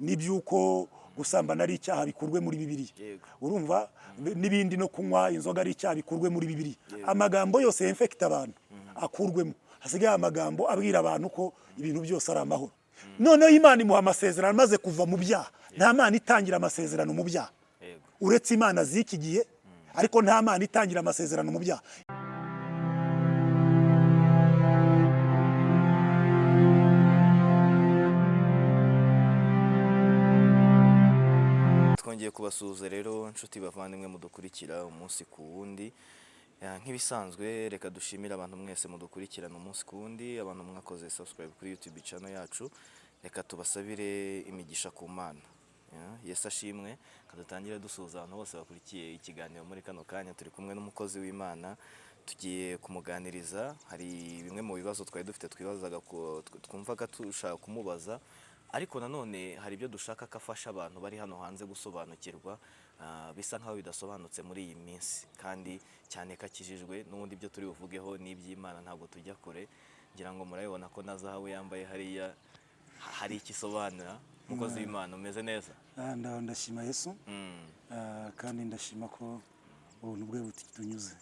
n'ibyuko gusambana ari icyaha bikurwe muri Bibiliya. Urumva n'ibindi no kunywa inzoga ari icyaha bikurwe muri Bibiliya. Amagambo yose infecta abantu akurwemo. Hasigaye amagambo abwira abantu ko ibintu byose ari amahoro. Noneho Imana imuha amasezerano maze kuva mu byaha. Nta Mana itangira amasezerano mu byaha. Uretse Imana z'iki gihe, ariko nta Mana itangira amasezerano mu byaha. Twongeye kubasuhuza rero inshuti bavandimwe mudukurikira umunsi ku wundi. Nk'ibisanzwe reka dushimira abantu mwese mudukurikirana umunsi ku wundi, abantu mwakoze subscribe kuri YouTube channel yacu. Reka tubasabire imigisha ku Mana. Yesu ashimwe. Kadutangire dusuhuza abantu bose bakurikiye ikiganiro muri kano kanya. Turi kumwe n'umukozi w'Imana, tugiye kumuganiriza. Hari bimwe mu bibazo twari dufite twibazaga twumvaga dushaka kumubaza, ariko nanone hari ibyo dushaka kafasha abantu bari hano hanze gusobanukirwa, bisa nkaho bidasobanutse muri iyi minsi, kandi cyane kakijijwe n'ubundi byo turi buvugeho n'iby'Imana ntabwo tujya kure. Ngira ngo murabibona ko na zahabu yambaye hariya hari ikisobanura. Umukozi w'Imana umeze neza? Ndashima Yesu, kandi ndashima ko ubuntu bwe butunyuze.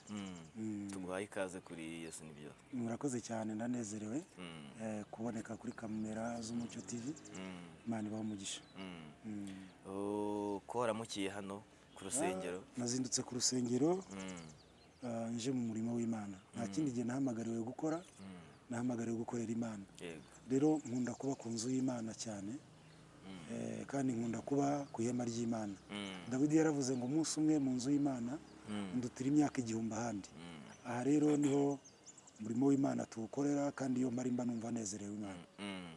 Tuguhaye ikaze kuri Yesu nibyo. Murakoze cyane, ndanezerewe kuboneka kuri kamera z'Umucyo TV. Imana ibahe umugisha. Ko waramukiye hano ku rusengero? Nazindutse ku rusengero, nje mu murimo w'Imana. Nta kindi gihe nahamagariwe gukora, nahamagariwe gukorera Imana. Rero nkunda kuba ku nzu y'Imana cyane, kandi nkunda kuba ku ihema ry'Imana. Dawidi yaravuze ngo umunsi umwe mu nzu y'Imana ndutira imyaka 1000 ahandi. Aha rero niho umurimo w'Imana tuwukorera, kandi iyo mari mba numva nezerewe Imana.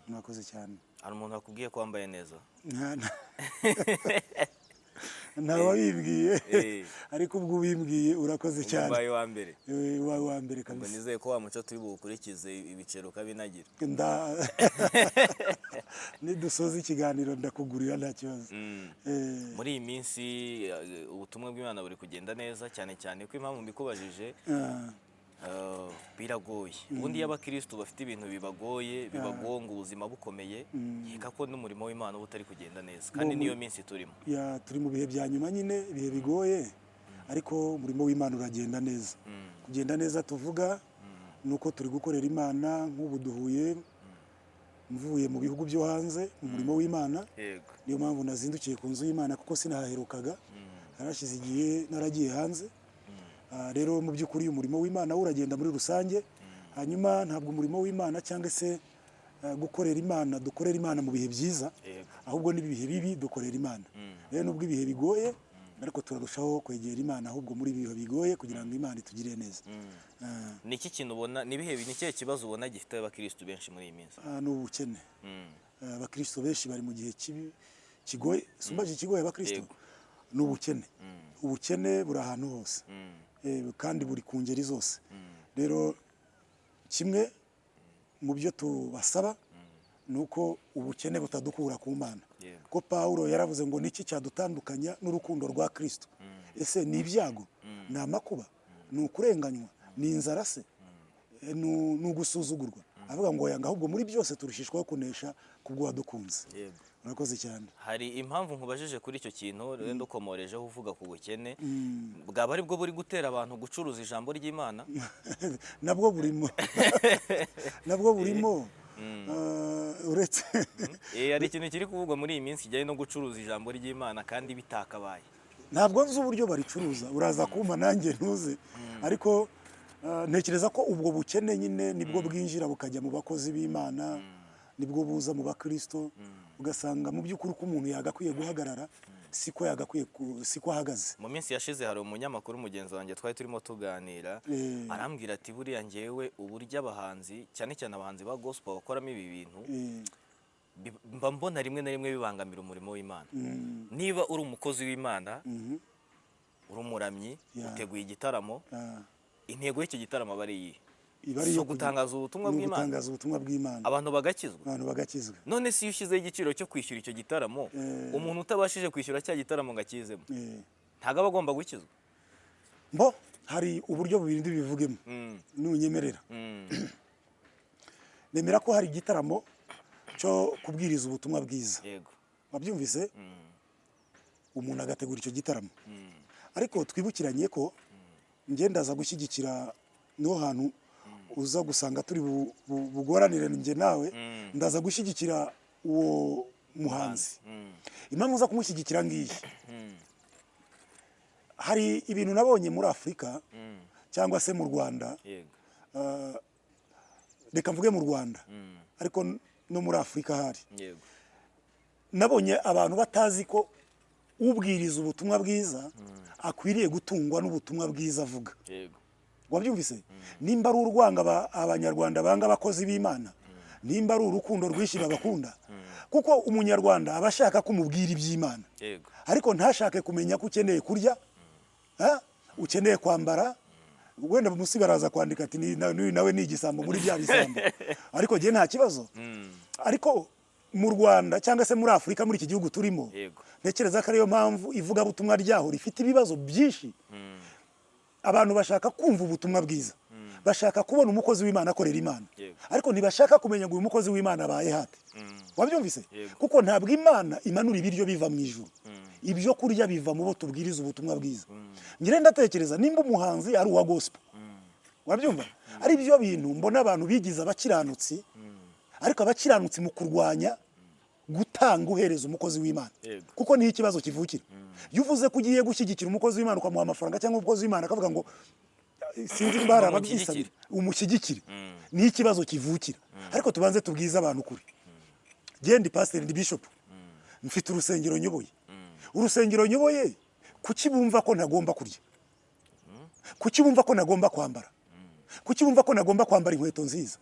Mwakoze cyane. Hari umuntu wakubwiye ko wambaye neza? Ntawabimbwiye, ariko ubwo ubimbwiye urakoze cyane. Ubaye wa mbere? Ubaye wa mbere kabisa. Ngo nizeye ko wa muco turi bukurikize ibicero kabinagira. Nidusoza ikiganiro ndakugurira nta kibazo. Muri iyi minsi ubutumwa bw'Imana buri kugenda neza, cyane cyane ko impamvu mbikubajije biragoye. Ubundi y'abakristo bafite ibintu bibagoye, bibagonga ubuzima bukomeye, nkeka ko n'umurimo w'Imana uba utari kugenda neza, kandi niyo minsi turimo. Turi mu bihe bya nyuma nyine, ibihe bigoye, ariko umurimo w'Imana uragenda neza. Kugenda neza tuvuga nuko turi gukorera Imana. Nk'ubu duhuye mvuye mu bihugu byo hanze mu murimo w'Imana. Niyo mpamvu nazindukiye ku nzu y'Imana, kuko sinahaherukaga, narashize igihe naragiye hanze. Rero mu by'ukuri umurimo w'Imana uragenda muri rusange. Hanyuma ntabwo umurimo w'Imana cyangwa se gukorera Imana dukorera Imana mu bihe byiza, ahubwo n'ibihe bibi dukorera Imana. Rero nubwo ibihe bigoye, ariko turarushaho kwegera Imana ahubwo muri ibihe bigoye, kugira ngo Imana itugirire neza. Ni iki kintu ubona, ni kihe kibazo ubona gifite abakristo benshi muri iyi minsi? Ni ubukene. Abakristo benshi bari mu gihe kigoye. Sumbaje ikigoye abakristo ni ubukene. Ubukene buri ahantu hose, kandi buri ku ngeri zose. Rero kimwe mu byo tubasaba nuko ubukene butadukura ku Mana. Ko Paulo yaravuze ngo niki cyadutandukanya n'urukundo rwa Kristo? Ese ni ibyago, ni amakuba, ni ukurenganywa, ni inzara se, ni ugusuzugurwa? Avuga ngo yanga, ahubwo muri byose turushishwaho kunesha kubwo wadukunze. Murakoze cyane. Hari impamvu nkubajije kuri icyo kintu rero ndukomorejeho uvuga ku bukene, bwaba ari bwo buri gutera abantu gucuruza ijambo ry'Imana? Nabwo burimo. Nabwo burimo. Uretse hari ikintu kiri kuvugwa muri iyi minsi kijyanye no gucuruza ijambo ry'Imana kandi bitakabaye. Ntabwo nzi uburyo baricuruza, uraza kumpa nanjye ntuze, ariko ntekereza ko ubwo bukene nyine nibwo bwinjira bukajya mu bakozi b'Imana, nibwo buza mu bakristo, ugasanga mu by'ukuri ko umuntu yagakwiye guhagarara siko ahagaze. Mu minsi yashize hari umunyamakuru mugenzi wanjye twari turimo tuganira, arambwira ati buriya ngewe uburyo abahanzi, cyane cyane abahanzi ba gospel bakoramo ibi bintu, mba mbona rimwe na rimwe bibangamira umurimo w'Imana. Niba uri umukozi w'Imana, uri umuramyi, uteguye igitaramo, intego y'icyo gitaramo aba ari iyihe? So gutangaza ubutumwa bw'Imana, abantu bagakizwa. None si ushyizeho igiciro cyo kwishyura icyo gitaramo, umuntu utabashije kwishyura cya gitaramo ngo akizemo, ntago aba agomba gukizwa? Hari uburyo bubiri ndibivugemo, nunyemerera. Nemera ko hari igitaramo cyo kubwiriza ubutumwa bwiza. wabyumvise umuntu agategura icyo gitaramo ariko twibukiranye ko ndaza gushyigikira niho hantu uza gusanga turi bugoranire njye nawe ndaza gushyigikira uwo muhanzi impamvu uza kumushyigikira ngiyi hari ibintu nabonye muri Afurika cyangwa se mu Rwanda reka mvuge mu Rwanda ariko no muri Afurika hari nabonye abantu batazi ko ubwiriza ubutumwa bwiza akwiriye gutungwa n'ubutumwa bwiza avuga wabyumvise nimba ari urwanga abanyarwanda banga abakozi b'Imana nimba ari urukundo rwishira bakunda kuko umunyarwanda abashaka kumubwira iby'Imana ariko ntashake kumenya ko ukeneye kurya ukeneye kwambara wenda musi baraza kwandika ati nawe ni igisambo muri bya bisambo ariko je nta kibazo ariko mu Rwanda cyangwa se muri Afurika muri iki gihugu turimo ntekereza ko ariyo mpamvu ivuga butumwa ryaho rifite ibibazo byinshi abantu bashaka kumva ubutumwa bwiza bashaka kubona umukozi w'Imana akorera Imana ariko ntibashaka kumenya ngo uyu mukozi w'Imana abaye hate wabyumvise kuko ntabwo Imana imanura ibiryo biva mu ijuru ibyo kurya biva mu bo tubwiriza ubutumwa bwiza ngire ndatekereza nimba umuhanzi ari uwa gospel wabyumva ari byo bintu mbona abantu bigize abakiranutsi ariko abakiranutsi mu kurwanya gutanga uhereza umukozi w'Imana kuko ni ikibazo kivukira yuvuze ko ugiye gushyigikira umukozi w'Imana ukamuha amafaranga cyangwa umukozi w'Imana akavuga ngo sinzi imbara ababyisabira umushyigikire ni ikibazo kivukira ariko tubanze tubwiza abantu kuri gendi pastor ndi bishop mfite urusengero nyoboye urusengero nyoboye kuki bumva ko ntagomba kurya kuki bumva ko ntagomba kwambara kuki bumva ko ntagomba kwambara inkweto nziza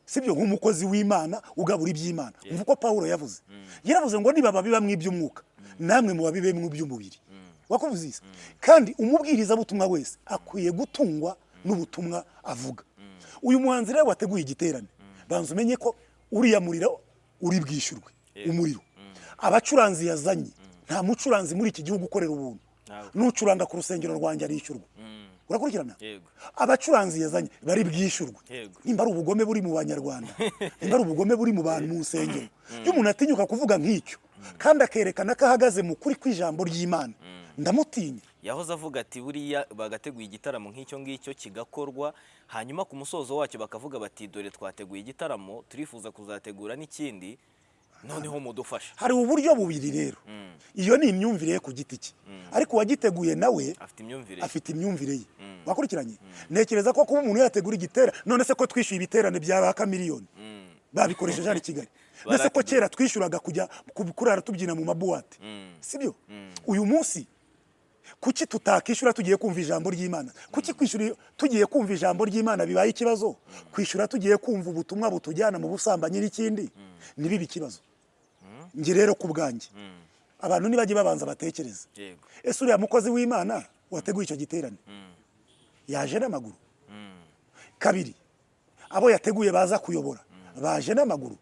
sibyo nk'umukozi w'Imana ugabura iby'Imana umva ko Paulo yavuze yaravuze ngo niba babiba mw'iby'umwuka namwe mu babibe mw'iby'umubiri wakuvuze kandi umubwiriza butumwa wese akwiye gutungwa n'ubutumwa avuga uyu muhanzi rero wateguye igiterane banze umenye ko uriya muriro uri bwishyurwe umuriro abacuranzi yazanye nta mucuranzi muri iki gihugu ukorera ubuntu nucuranga ku rusengero rwanjye arishyurwa urakurikirana abacuranzi yazanye bari bwishyurwe nimba ari ubugome buri mu banyarwanda nimba ari ubugome buri mu bantu mu nsengero iyo umuntu atinyuka kuvuga nk'icyo kandi akerekana ko ahagaze mu kuri kw'ijambo ry'Imana ndamutinya yahoze avuga ati buriya bagateguye igitaramo nk'icyo ngicyo kigakorwa hanyuma ku musozo wacyo bakavuga bati dore twateguye igitaramo turifuza kuzategura n'ikindi noneho mudufasha hari uburyo bubiri rero iyo ni imyumvire ye ku giti cye ariko wagiteguye nawe afite imyumvire ye wakurikiranye ntekereza ko kuba umuntu yategura igitera none se ko twishyuye ibiterane by'abaka miliyoni babikoresheje hano i Kigali nese ko kera twishyuraga kujya kurara tubyina mu mabuwate sibyo uyu munsi kuki tutakishyura tugiye kumva ijambo ry'Imana kuki kwishyura tugiye kumva ijambo ry'Imana bibaye ikibazo kwishyura tugiye kumva ubutumwa butujyana mu busambanyi n'ikindi nibibi ikibazo ngi rero ku bwanjye abantu nibajye babanza batekereza ese uriya mukozi w'Imana wateguye icyo giterane yaje n'amaguru kabiri abo yateguye baza kuyobora baje n'amaguru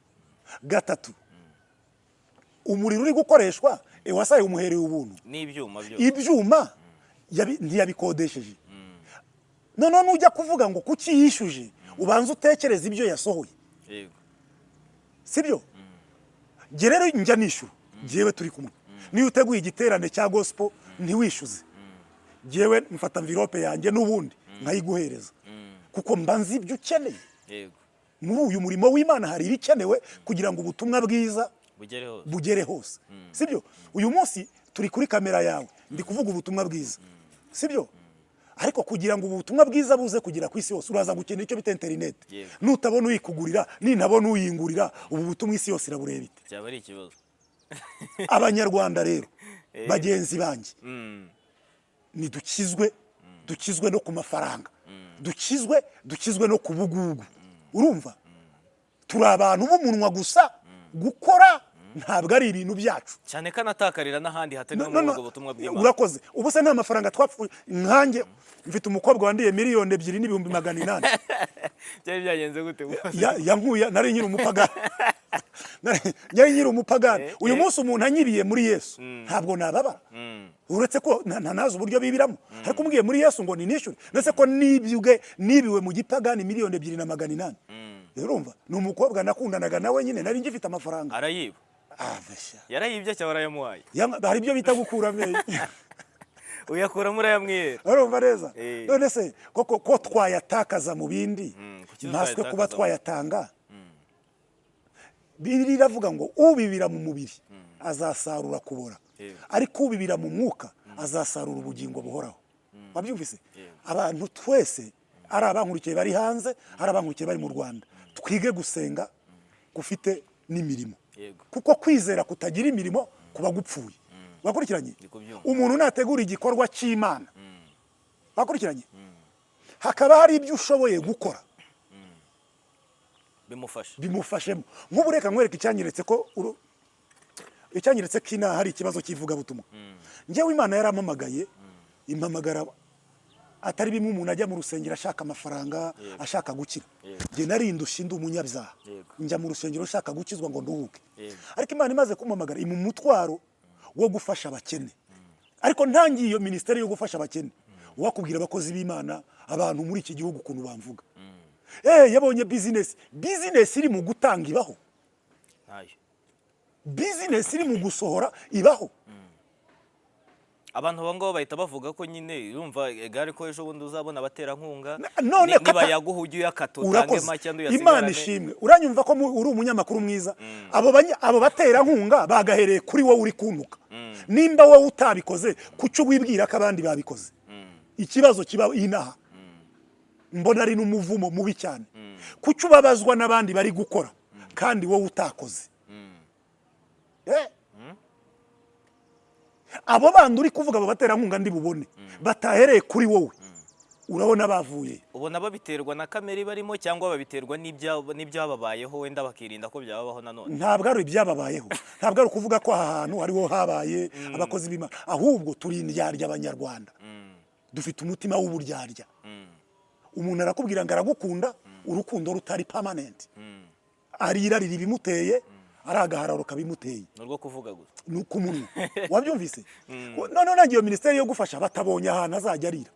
gatatu umuriro uri gukoreshwa wasaye umuhereye ubuntu ibyuma ntiyabikodesheje none nujya kuvuga ngo kuki yishyuje ubanza utekereza ibyo yasohoye sibyo nge rero njya nishyura ngewe turi kumwe niyo uteguye igiterane cya gospel ntiwishyuze ngewe mfata envelope yanjye n'ubundi nkayiguhereza kuko mbanzi ibyo ukeneye muri uyu murimo w'Imana hari ibikenewe kugira ngo ubutumwa bwiza bugere hose sibyo uyu munsi turi kuri kamera yawe ndi kuvuga ubutumwa bwiza sibyo ariko kugira ngo ubutumwa bwiza buze kugera ku isi yose uraza gukenera icyo bita internet nutabona uyikugurira nintabona uyingurira ubu butumwa isi yose irabureba ite cyaba ari ikibazo abanyarwanda rero bagenzi banjye dukizwe no ku mafaranga dukizwe no ku bugugu urumva turi abantu b'umunwa gusa gukora ntabwo ari ibintu byacu cyane kanatakarira n'ahandi hatari n'ubwo butumwa bw'Imana urakoze ubu se nta mafaranga twapfuye nkanjye mfite umukobwa wandiye miliyoni 2,800,000 cyari byagenze gute yankuye nari nyiri umupagani uyu munsi umuntu anyiriye muri Yesu ntabwo nababa uretse ko ntanazi uburyo bibiramo ariko umbwiye muri Yesu ngo ninishyure nese ko nibiwe mu gipagani miliyoni 2,800,000 urumva ni umukobwa nakundanaga nawe nyine nari ngifite amafaranga arayiba avesha yarayibye cyangwa warayamuhaye? hari ibyo bita gukura amenyo Uyakura muri aya mwera. urumva neza Eh. none se koko ko twayatakaza mu bindi kuki natwe twayatakaza kuba mu- twayatanga Bibiliya iravuga ngo ubibira mu mubiri azasarura kubora Yego. ariko ubibira mu mwuka azasarura ubugingo buhoraho wabyumvise Yego. abantu twese ari abankurikiye bari hanze ari abankurikiye bari mu Rwanda twige gusenga gufite n'imirimo Yego. kuko kwizera kutagira imirimo kuba gupfuye wakurikiranye Ndi kubyumva. umuntu nategura igikorwa cy'Imana wakurikiranye hakaba hari ibyo ushoboye gukora Bimufasha. bimufashemo nk'ubu reka nkwereke icyanyeretse ko icyanyeretse ko inaha hari ikibazo cy'ivugabutumwa njyewe Imana yarampamagaye impamagara atari bimwe umuntu ajya mu rusengero ashaka amafaranga ashaka gukira njye narindusha ndi umunyabyaha Yego. njya mu rusengero ashaka gukizwa ngo nduhuke Yego. ariko Imana imaze kumpamagara mu mutwaro wo gufasha abakene ariko ntangiye iyo minisiteri yo gufasha abakene wakubwira abakozi b'Imana abantu muri iki gihugu ukuntu bamvuga yabonye business iri mu gutanga ibaho Ntayo. business iri mu gusohora ibaho Abantu bango bahita bavuga ko nyine urumva egare ko ejo bundi uzabona abaterankunga none niba yaguha ujye uyakata utange urakoze make andi Imana uyasigarane. ishimwe uranyumva ko uri umunyamakuru mwiza abo baterankunga bagahereye kuri wowe uri kuntuka nimba wowe utabikoze kucyo wibwira ko abandi babikoze ikibazo kiba inaha mbona ari n'umuvumo mubi cyane kucyo ubabazwa n'abandi bari gukora kandi wowe utakoze abo bandi uri kuvuga abo baterankunga ndi bubone batahereye kuri wowe urabona bavuye Ubona babiterwa na kamere barimo cyangwa babiterwa n'ibyababayeho wenda bakirinda ko byababaho nanone. ntabwo ari ibyababayeho ntabwo ari ukuvuga ko aha hantu hariho habaye abakozi b'Imana ahubwo turi indyarya abanyarwanda dufite umutima w'uburyarya umuntu arakubwira ngo aragukunda urukundo rutari permanent arira ibimuteye ari agahararo kabimuteye Nurwo kuvuga gusa. ni ku munwa wabyumvise none nagiye minisiteri yo gufasha batabonye ahantu azajya arira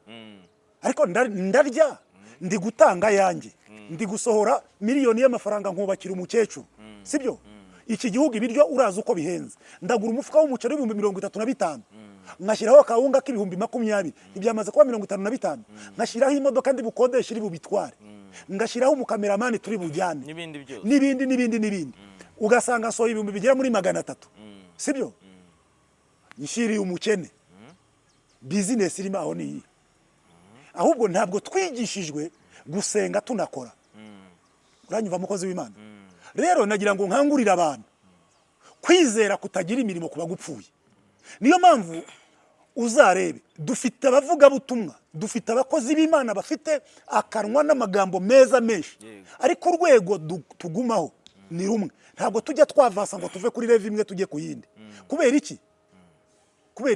ariko ndarya ndi gutanga yanjye ndi gusohora miliyoni y'amafaranga nkubakira umukecuru sibyo iki gihugu ibiryo uraza uko bihenze ndagura umufuka w'umuceri w'ibihumbi 35 nkashyiraho akawunga k'ibihumbi 20 ibyamaze kuba 55 nkashyiraho imodoka ndi bukodesha iri bubitware ngashyiraho umukameramani turi bujyane N'ibindi byose. n'ibindi ugasanga sohoye ibihumbi bigera muri 300 sibyo nshiriye umukene business irimo aho ni ahubwo ntabwo twigishijwe gusenga tunakora uranyumva mukozi w'Imana rero nagira ngo nkangurire abantu kwizera kutagira imirimo kuba gupfuye niyo mpamvu uzarebe dufite abavuga butumwa dufite abakozi b'Imana bafite akanwa n'amagambo meza menshi ariko urwego tugumaho ni rumwe ntabwo tujya twavasa ngo tuve kuri level imwe tujye ku yindi kubera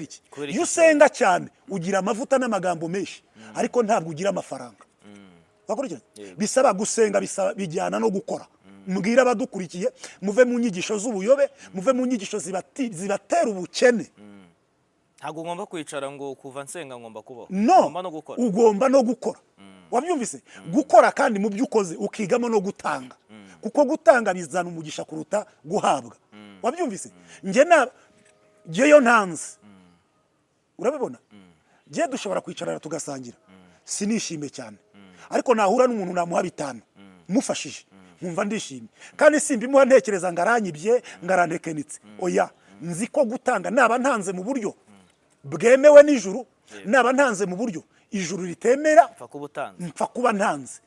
iki iyo usenga cyane ugira amavuta n'amagambo menshi ariko ntabwo ugira amafaranga bakurikira bisaba gusenga bijyana no gukora mbwira abadukurikiye muve mu nyigisho z'ubuyobe muve mu nyigisho zibatera ubukene Ntabwo ngomba kwicara ngo kuva nsenga ngomba kubaho. no Ngomba no gukora. ugomba no gukora wabyumvise gukora kandi mu byukoze ukigamo no gutanga kuko gutanga bizana umugisha kuruta guhabwa wabyumvise ngeyo ntanze urabibona ngiye dushobora kwicarana tugasangira sinishime cyane ariko nahura n'umuntu namuha 5 mufashije nkumva ndishimye kandi simbimuha ntekereza ngaranyibye ngarandekenitse oya nzi ko gutanga naba ntanze mu buryo bwemewe n'ijuru naba ntanze mu buryo ijuru ritemera mpfa kuba ntanze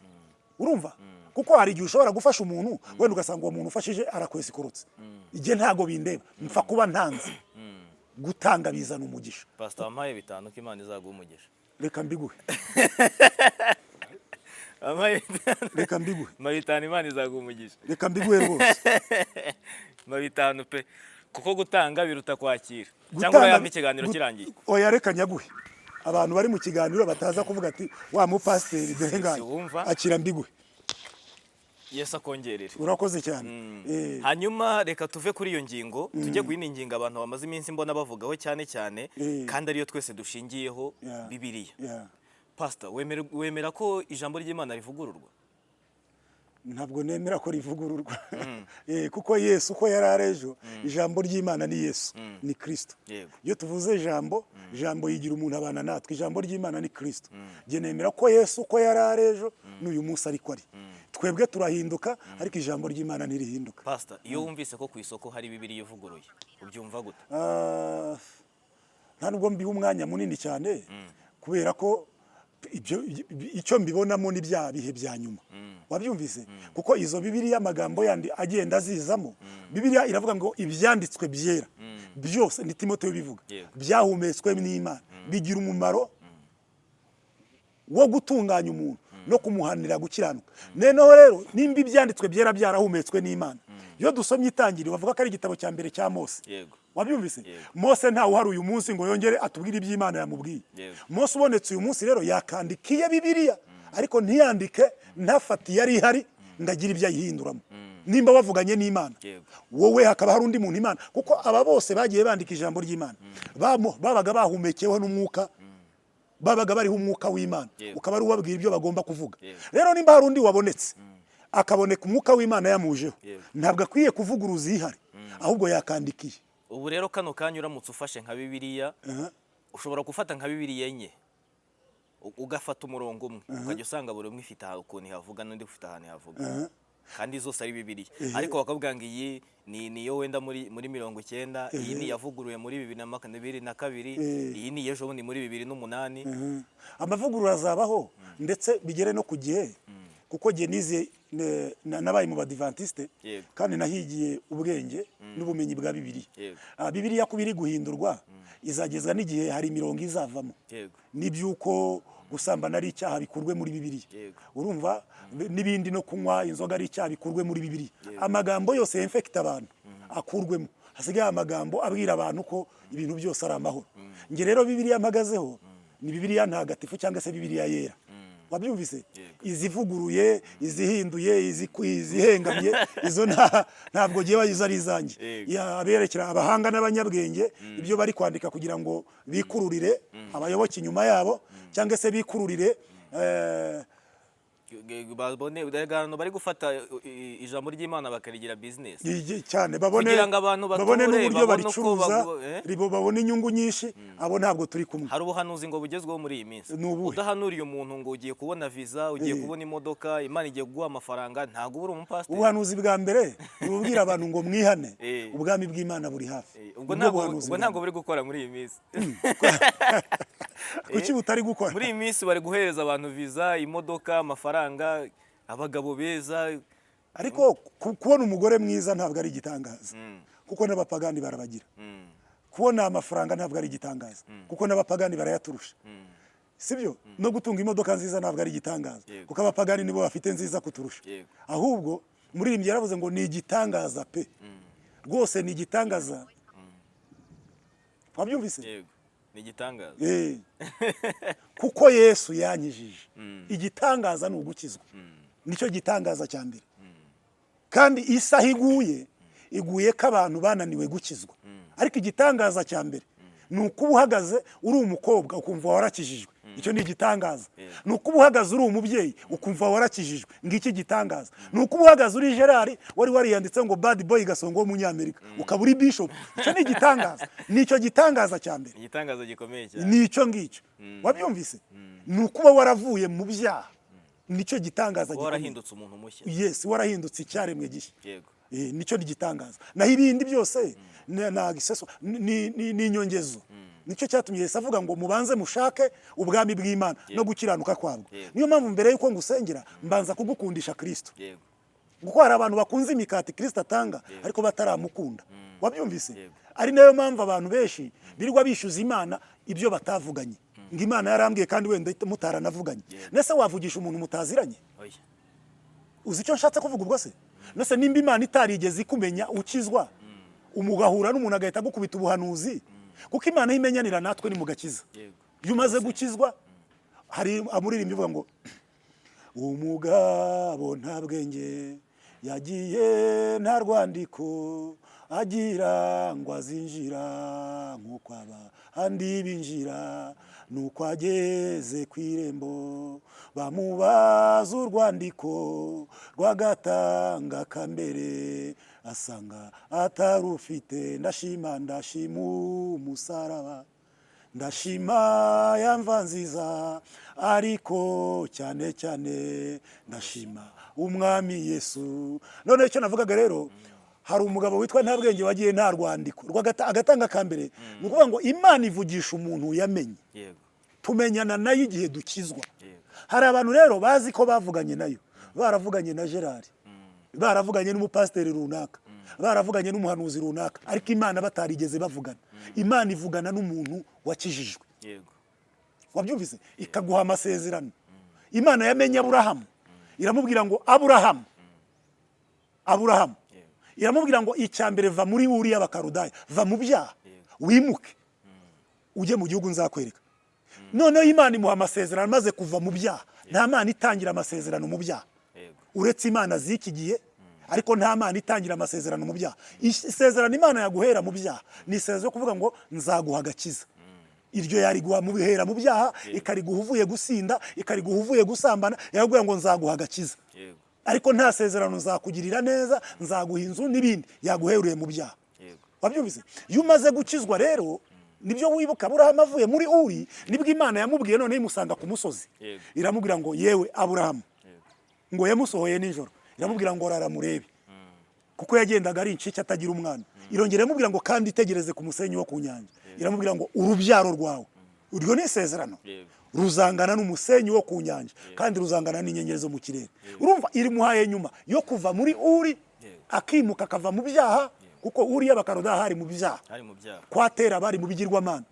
urumva kuko hari igihe ushobora gufasha umuntu wenda ugasanga uwo muntu ufashije arakwesa ikorotse igihe ntago bindeba mpfa kuba ntanze gutanga bizana umugisha Pastor amaye 5 ko Imana izaguha umugisha reka mbiguhe amaye reka mbiguhe mabitanu Imana izaguha umugisha reka mbiguhe rwose mabitanu pe kuko gutanga biruta kwakira cyangwa yampa ikiganiro kirangiye oya reka nyaguhe abantu bari mu kiganiro bataza kuvuga ati wa mupasiteri dore ngana akira mbiguhe Yesu akongerere urakoze cyane hanyuma reka tuve kuri iyo ngingo tujye kuyindi ngingo abantu bamaze iminsi mbona bavugaho cyane kandi ariyo twese dushingiyeho Bibiliya Pastor wemera ko ijambo ry'Imana rivugururwa ntabwo nemera ko rivugururwa kuko Yesu uko yari arejo ijambo ry'Imana ni Yesu ni Kristo. Iyo tuvuze ijambo yigira umuntu abana natwe, ijambo ry'Imana ni Kristo. Je nemera ko Yesu uko yari arejo n'uyu munsi ariko ari, twebwe turahinduka ariko ijambo ry'Imana ntirihinduka. Pastor, iyo wumvise ko ku isoko hari Bibiliya ivuguruye ubyumva gute? Nta nubwo mbiha umwanya munini cyane kubera ko icyo mbibonamo ni bya bihe bya nyuma. Wabyumvise kuko izo Bibiliya amagambo yandi agenda azizamo, Bibiliya iravuga ngo ibyanditswe byera byose, ni Timoteyo bivuga, byahumetswe n'Imana bigira umumaro wo gutunganya umuntu no kumuhanira gukiranuka. Noneho rero nimba ibyanditswe byera byarahumetswe n'Imana, iyo dusomye Itangiriro bavuga ko ari igitabo cya mbere cya Mose. Wabyumvise? Mose ntawe uhari uyu munsi ngo yongere atubwire iby'Imana yamubwiye. Mose ubonetse uyu munsi rero yakandikiye Bibiliya, ariko ntiyandike ntafati yari ihari ndagira ibyo ayihinduramo. Nimba bavuganye n'Imana, wowe hakaba hari undi muntu Imana, kuko aba bose bagiye bandika ijambo ry'Imana babaga bahumekeweho n'umwuka, babaga bariho umwuka w'Imana, ukaba ari ubabwira ibyo bagomba kuvuga. Rero nimba hari undi wabonetse akaboneka umwuka w'Imana yamujeho, ntabwo akwiye kuvuguruza ihari, ahubwo yakandikiye. Ubu rero kano kanya uramutse ufashe nka Bibiliya, ushobora gufata nka Bibiliya enye ugafata umurongo umwe ukajya usanga buri umwe ifite ukuntu ihavuga n'undi ufite ahantu ihavuga, kandi zose ari Bibiliya. Ariko bakavuga ngo iyi niyo wenda muri 90, iyi ni yavuguruye muri 2022, iyi ni ejo bundi muri 2008. Amavugurura azabaho ndetse bigere no ku gihe, kuko je nize nabaye mu Badivantiste kandi nahigiye ubwenge n'ubumenyi bwa Bibiliya. Bibiliya kubiri guhindurwa izagezwa n'igihe hari imirongo izavamo n'ibyuko gusambana ari icyaha bikurwe muri Bibiliya, urumva, n'ibindi no kunywa inzoga ari icyaha bikurwe muri Bibiliya. Amagambo yose infecta abantu akurwemo, hasigaye amagambo abwira abantu ko ibintu byose ari amahoro. Nge rero Bibiliya mpagazeho ni Bibiliya ntagatifu cyangwa se Bibiliya yera. Wabyumvise? Izivuguruye, izihinduye, izihengamye, izo ntabwo giye bayiza ari izanjye. Aberekera abahanga n'abanyabwenge ibyo bari kwandika kugira ngo bikururire abayoboke inyuma yabo, cyangwa se bikururire bari gufata ijambo ry'Imana bakarigira business cyane, babone n'uburyo baricuruza, babone inyungu nyinshi. Abo ntabwo turi kumwe. Hari ubuhanuzi ngo bugezweho muri iyi minsi, udahanuriye umuntu ngo ugiye kubona visa, ugiye kubona imodoka, Imana igiye kuguha amafaranga, ntabwo uri umupasiteri. Ubuhanuzi bwa mbere ubwira abantu ngo mwihane, ubwami bw'Imana buri hafi. Ubwo ntabwo buri gukora muri iyi minsi. Kuki butari gukora? Muri iyi minsi bari guhereza abantu visa, imodoka, amafaranga, abagabo beza. Ariko kubona umugore mwiza ntabwo ari igitangaza, kuko n'abapagani barabagira. Kubona amafaranga ntabwo ari igitangaza, kuko n'abapagani barayaturusha. Sibyo? No gutunga imodoka nziza ntabwo ari igitangaza, kuko abapagani nibo bafite nziza kuturusha. Ahubwo muri iyi yaravuze ngo ni igitangaza pe, rwose ni igitangaza. Wabyumvise? Ni igitangaza. Kuko Yesu yanyijije. Igitangaza ni ugukizwa. Nicyo gitangaza cya mbere. Kandi isaha iguye ko abantu bananiwe gukizwa. Ariko igitangaza cya mbere ni ukuba uhagaze uri umukobwa ukumva warakijijwe. Icyo ni igitangaza. Ni ukuba uhagaze uri umubyeyi ukumva warakijijwe. Ngiki gitangaza. Ni ukuba uhagaze uri Gerard wari wariyanditse ngo bad boy Gasongo w'umunyamerika ukaba uri bishop. Icyo ni igitangaza. Nicyo gitangaza cya mbere. Igitangaza gikomeye cyane. Nicyo ngicyo. Wabyumvise? Ni ukuba waravuye mu byaha. Nicyo gitangaza gikomeye. Warahindutse umuntu mushya. Yes, warahindutse icyaremwe gishya. Yego. Nicyo gitangaza. Naho ibindi byose ni inyongezo. Nicyo cyatumye Yesu avuga ngo mubanze mushake ubwami bw'Imana no gukiranuka kwabwo. Niyo mpamvu mbere yuko ngusengera mbanza kugukundisha Kristo. Kuko hari abantu bakunze imikati Kristo atanga ariko bataramukunda. Wabyumvise? Ari nayo mpamvu abantu benshi birirwa bishyuza Imana ibyo batavuganye. Ngo Imana yarambwiye kandi wenda mutaranavuganye. Nese wavugisha umuntu mutaziranye? Uzi icyo nshatse kuvuga ubwo se? Nese nimba Imana itarigeze ikumenya ukizwa, umugahura n'umuntu agahita gukubita ubuhanuzi, kuko Imana yimenyanira natwe ni mugakiza. Iyo umaze gukizwa, hari amuririmbyi uvuga ngo umugabo nta bwenge yagiye nta rwandiko agira ngo azinjira nk'uko abandi binjira, nuko ageze ku irembo bamubaza urwandiko rw'agatanga kambere asanga atarufite. Ndashima umusaraba, ndashima ya mva nziza, ariko cyane cyane ndashima umwami Yesu. None icyo navugaga rero, hari umugabo witwa Ntabwenge wagiye nta rwandiko agatanga kambere. Ni ukuvuga ngo Imana ivugisha umuntu yamenye, tumenyana nayo igihe dukizwa. Hari abantu rero bazi ko bavuganye nayo, baravuganye na Gerard, baravuganye n'umupasiteri runaka, baravuganye n'umuhanuzi runaka, ariko Imana batarigeze bavugana. Imana ivugana n'umuntu wakijijwe, wabyumvise, ikaguha amasezerano. Imana yamenye Aburahamu, iramubwira ngo Aburahamu, iramubwira ngo icyambere va muri Uriya y'Abakaludaya, va mu byaha wimuke ujye mu gihugu nzakwereka. Noneho Imana imuha amasezerano maze kuva mu byaha. Nta Mana itangira amasezerano mu byaha uretse Imana z'iki gihe, ariko nta Mana itangira amasezerano mu byaha. Isezerano Imana yaguhera mu byaha ni isezerano yo kuvuga ngo nzaguha agakiza. Iryo yariguha mu bihera mu byaha, ikariguha uvuye gusinda, ikariguha uvuye gusambana, yaguha ngo nzaguha agakiza. Ariko nta sezerano nzakugirira neza, nzaguha inzu n'ibindi, yaguhereye mu byaha. Wabyumvise? Iyo umaze gukizwa rero, nibyo wibuka Aburahamu avuye muri Uri, nibwo Imana yamubwiye none imusanga ku musozi. Iramubwira ngo yewe Aburahamu, ngo yamusohoye nijoro, iramubwira ngo rara murebe, kuko yagendaga ari incike atagira umwana. Irongera iramubwira ngo kandi itegereze ku musenyi wo ku nyanja. Iramubwira ngo urubyaro rwawe, uryo ni isezerano, ruzangana n'umusenyi wo ku nyanja, kandi ruzangana n'inyenyeri zo mu kirere. Urumva irimuhaye nyuma yo kuva muri Uri akimuka akava mu byaha, kuko Uri y'Abakaludaya hari mu byaha, kwatera bari mu bigirwamana.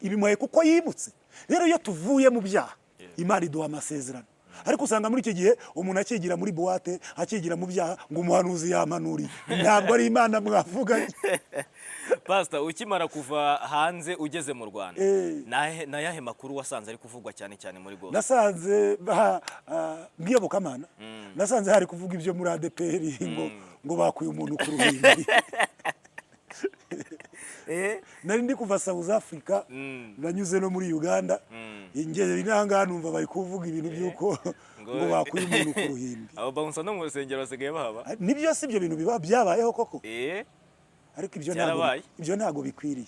Ibimuhaye kuko yimutse. Rero iyo tuvuye mu byaha, Imana iduha amasezerano. Ariko usanga muri iki gihe umuntu akigira muri buwate, akigira mu byaha, ngo umuhanuzi yamanuriye. Ntabwo ari Imana mwavuganye. Pastor, ukimara kuva hanze ugeze mu Rwanda, na yahe makuru wasanze ari kuvugwa cyane cyane muri gospel? Nasanze bw'iyobokamana, nasanze hari kuvuga ibyo muri ADPR ngo bakuye umuntu ku ruhimbi. Nari ndi kuva South Africa, nanyuze no muri Uganda, ingeze inanga numva bari kuvuga ibintu byuko ngo bakuye umuntu ku ruhimbi. Abo bounce no mu rusengero basigaye bahaba? Nibyo si ibyo bintu biba byabayeho koko? Ariko ibyo ntago bikwiriye.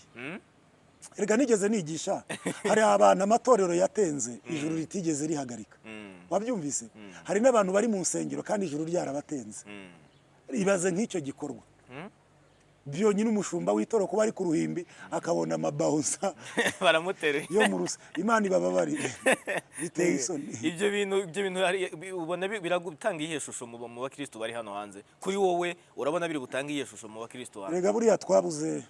Erega nigeze nigisha, hari abantu amatorero yatenze ijuru ritigeze rihagarika. Wabyumvise? Hari n'abantu bari mu nsengero kandi ijuru ryarabatenze. Ibaze nk'icyo gikorwa. Byonyine umushumba w'itoro kuba ari ku ruhimbi akabona amabawusa baramutereye yo mu rusa. Imana ibababarire, biteye isoni. Ibyo bintu ubona biragutanga iyihe shusho mu bakristo bari hano hanze? Kuri wowe urabona biri gutanga iyihe shusho mu bakristo hanze? Rega buriya twabuze,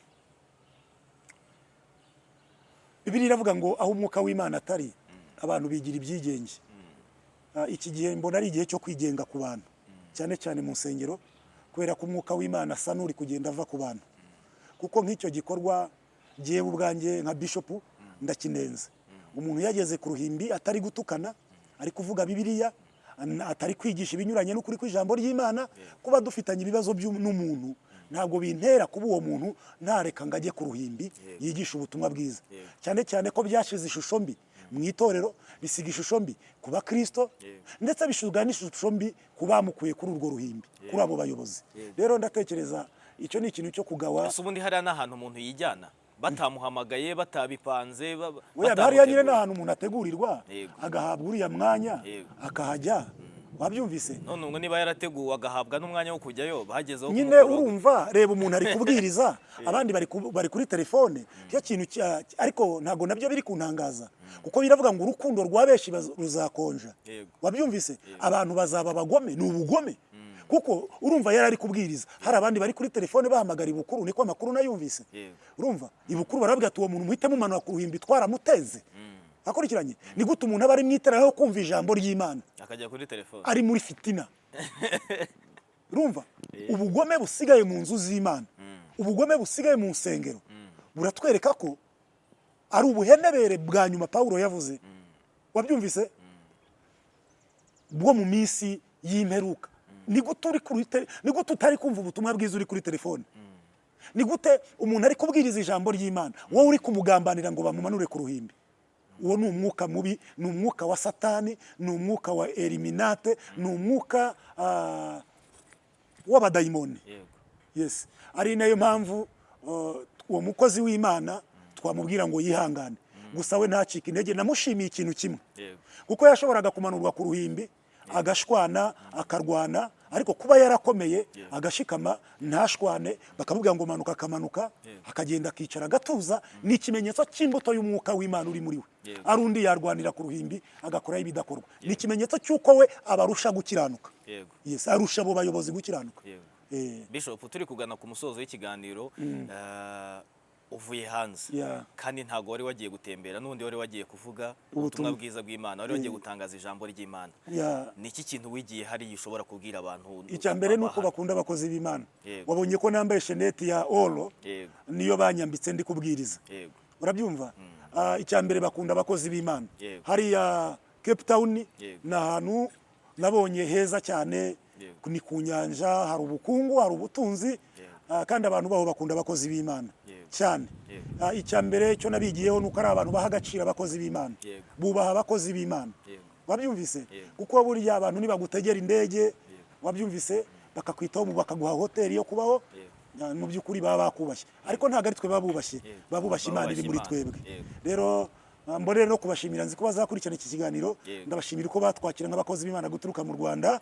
Bibiliya iravuga ngo aho umwuka w'Imana atari, abantu bigira ibyigenge. Iki gihe mbona ari igihe cyo kwigenga ku bantu, cyane cyane mu nsengero, kubera ko umwuka w'Imana asa n'uri kugenda ava ku bantu. Kuko nk'icyo gikorwa giye ubwanjye nka bishop ndakinenze. Umuntu yageze ku ruhimbi atari gutukana, ari kuvuga Bibiliya, atari kwigisha ibinyuranye n'ukuri kw'ijambo ry'Imana, kuba dufitanye ibibazo n'umuntu ntabwo bintera kuba uwo muntu ntareka ngo ajye ku ruhimbi yigisha ubutumwa bwiza. Cyane cyane ko byashize ishusho mbi mu itorero, bisiga ishusho mbi ku bakristo, ndetse bishuga n'ishusho mbi ku bamukuye kuri urwo ruhimbi, kuri abo bayobozi. Rero ndatekereza icyo ni ikintu cyo kugawa. Ubundi hari n'ahantu umuntu yijyana batamuhamagaye, batabipanze, hariya nyine n'ahantu umuntu ategurirwa agahabwa uriya mwanya akahajya. Wabyumvise? None ngo niba yarateguwe agahabwa n'umwanya wo kujyayo, bagezeho nyine urumva, reba umuntu ari kubwiriza, abandi bari kuri telefone, cyo kintu ariko ntago nabyo biri kuntangaza, kuko biravuga ngo urukundo rwa benshi ruzakonja. Wabyumvise? Abantu bazaba bagome, ni ubugome. Kuko urumva yari kubwiriza, hari abandi bari kuri telefone bahamagara ibukuru, niko amakuru nayumvise. Urumva ibukuru barabwira ati uwo muntu muhite mumanura ku ruhimbi twaramuteze. Akurikiranye, ni gute umuntu aba ari mwiteraho kumva ijambo ry'Imana akajya kuri telefone ari muri fitina? Urumva ubugome busigaye mu nzu z'Imana, ubugome busigaye mu nsengero, buratwereka ko ari ubuhenebere bwa nyuma Paulo yavuze. Wabyumvise? Bwo mu minsi y'imperuka. Ni gute utari kumva ubutumwa bwiza uri kuri telefone? Ni gute umuntu ari kubwiriza ijambo ry'Imana wowe uri kumugambanira ngo bamumanure ku ruhimbi? uwo ni umwuka mubi, ni umwuka wa satani, ni umwuka wa eliminate, ni umwuka w'abadayimoni. Yes, ari nayo mpamvu uwo mukozi w'Imana twamubwira ngo yihangane, gusa we ntacike intege. Namushimiye ikintu kimwe, kuko yashoboraga kumanurwa ku ruhimbi agashwana akarwana, ariko kuba yarakomeye agashikama ntashwane, bakamubwira ngo manuka, akamanuka akagenda akicara agatuza, ni ikimenyetso cy'imbuto y'umwuka w'Imana uri muri we. Ari undi yarwanira ku ruhimbi agakoraho ibidakorwa, ni ikimenyetso cy'uko we abarusha gukiranuka. Yes, arusha abo bayobozi gukiranuka. Bishop, turi kugana ku musozo w'ikiganiro, uvuye hanze kandi ntago wari wagiye gutembera, n'undi wari wagiye kuvuga ubutumwa bwiza bw'Imana, wari wagiye gutangaza ijambo ry'Imana. Ni iki kintu wigiye hari ushobora kubwira abantu? Icya mbere nuko bakunda abakozi b'Imana. Wabonye ko nambaye sheneti ya oro, niyo banyambitse ndi kubwiriza. Urabyumva? Icya mbere bakunda abakozi b'Imana. Hariya Cape Town ni ahantu nabonye heza cyane, ni ku nyanja, hari ubukungu, hari ubutunzi, kandi abantu baho bakunda abakozi b'Imana cyane. Icya mbere cyo nabigiyeho nuko ari abantu baha agaciro abakozi b'Imana, bubaha abakozi b'Imana. Wabyumvise? Kuko burya abantu nibagutegera indege, wabyumvise, bakakwitaho, bakaguha hoteli yo kubaho, mu by'ukuri baba bakubashye, ariko ntabwo ari twe babubashye, babubashye Imana iri muri twebwe. Rero mbone no kubashimira, nzi ko bazakurikirana iki kiganiro. Ndabashimira uko batwakira nk'abakozi b'Imana guturuka mu Rwanda,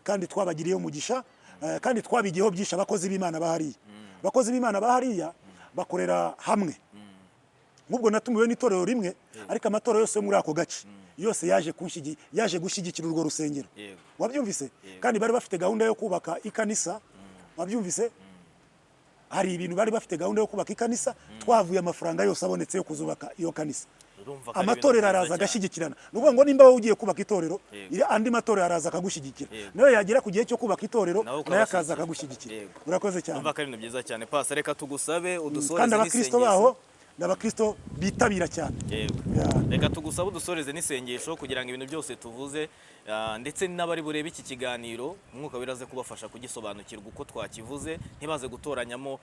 kandi twabagiriyeho umugisha, kandi twabigiyeho byinshi. Abakozi b'Imana bahariya, abakozi b'Imana bahariya bakorera hamwe. Nk'ubwo natumiwe n'itorero rimwe, ariko amatorero yose yo muri ako gace yose yaje gushyigikira urwo rusengero. Wabyumvise? Kandi bari bafite gahunda yo kubaka ikanisa. Wabyumvise? Hari ibintu bari bafite gahunda yo kubaka ikanisa, twavuye amafaranga yose abonetse yo kuzubaka iyo kanisa. Amatorero araza agashyigikirana. Nuvuga ngo nimba wowe ugiye kubaka itorero, andi matorero araza akagushyigikira, nawe yagera ku gihe cyo kubaka itorero nawe akaza akagushyigikira. Urakoze cyane. Umva ko ari ibintu byiza cyane. Pastor, reka tugusabe udusoreze kandi abakristo baho n'abakristo bitabira cyane. Reka tugusabe udusoreze n'isengesho kugira ngo ibintu byose tuvuze, ndetse n'abari burebe iki kiganiro umwuka wiraze kubafasha kugisobanukirwa uko twakivuze, ntibaze gutoranyamo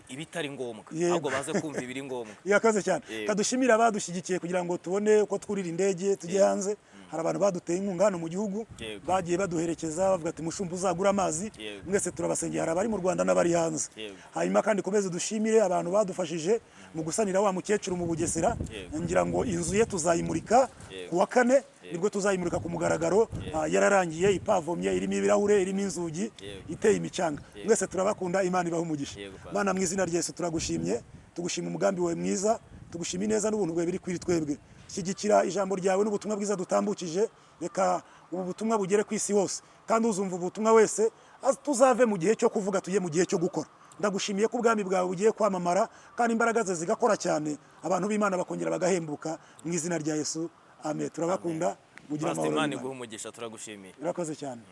ibitari ngombwa, ahubwo baze kumva ibiri ngombwa. Yakaze cyane. Kadushimira abadushyigikiye kugira ngo tubone uko twurira indege tujye hanze. Hari abantu baduteye inkunga hano mu gihugu, bagiye baduherekeza bavuga ati mushumba uzagura amazi, mwese turabasengera. Hari abari mu Rwanda n'abari hanze. Hanyuma kandi komeze dushimire abantu badufashije mu gusanira wa mukecuru mu Bugesera. Ngira ngo inzu ye tuzayimurika ku wa 4, nibwo tuzayimurika ku mugaragaro. Yararangiye, ipavomye, irimo ibirahure, irimo inzugi, iteye imicanga. Mwese turabakunda, Imana ibahe umugisha. Mana, mu izina rya Yesu turagushimye, tugushima umugambi wawe mwiza, tugushima neza n'ubuntu bwawe biri kwiri twebwe. Shyigikira ijambo ryawe n'ubutumwa bwiza dutambukije, reka ubu butumwa bugere ku isi hose, kandi uzumva ubutumwa wese tuzave mu gihe cyo kuvuga tujye mu gihe cyo gukora. Ndagushimiye ko ubwami bwawe bugiye kwamamara, kandi imbaraga ze zigakora cyane, abantu b'Imana bakongera bagahembuka, mu izina rya Yesu. Amen. Turabakunda, mugira amahoro. Imana iguhe umugisha, turagushimiye. Urakoze cyane.